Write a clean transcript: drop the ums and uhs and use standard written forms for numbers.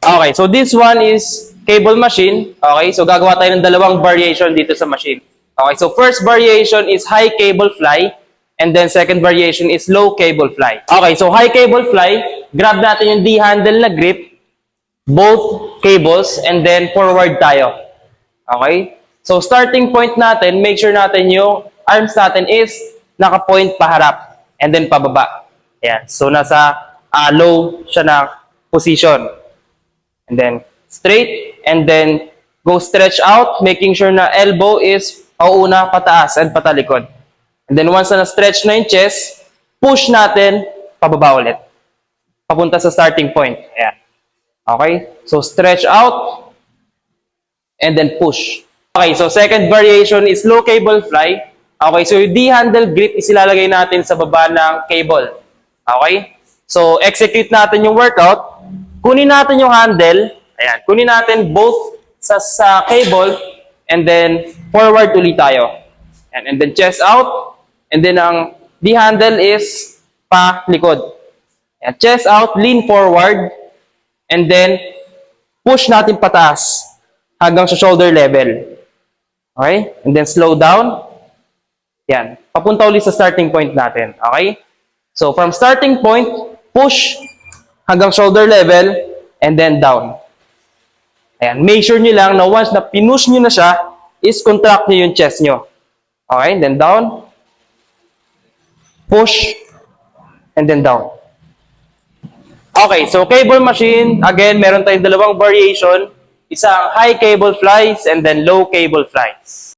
Okay, so this one is cable machine. Okay, so gagawa tayo ng dalawang variation dito sa machine. Okay, so first variation is high cable fly, and then second variation is low cable fly. Okay, so high cable fly, grab natin yung D-handle na grip, both cables, and then forward tayo. Okay? So starting point natin, make sure natin yung arms natin is naka-point paharap, and then pababa. Ayan, so nasa low siya na position. And then straight, and then go stretch out, making sure na elbow is pauuna, pataas, and patalikod. And then once na stretch na yung chest, push natin, pababa ulit. Papunta sa starting point. Ayan. Okay? So stretch out, and then push. Okay, so second variation is low cable fly. Okay, so yung D-handle grip is ilalagay natin sa baba ng cable. Okay? So execute natin yung workout. Kunin natin yung handle. Ayan, kunin natin both sa cable, and then forward ulit tayo. And then chest out, and then ang D-handle is pa likod. Ayan, chest out, lean forward, and then push natin pataas hanggang sa shoulder level. Okay? And then slow down. Yan. Papunta ulit sa starting point natin. Okay? So from starting point, push hanggang shoulder level, and then down. Ayan. Make sure nyo lang na once na pinush nyo na siya, is contract nyo yung chest nyo. Okay? Then down. Push. And then down. Okay. So cable machine, again, meron tayong dalawang variation. Isang high cable flies and then low cable flies.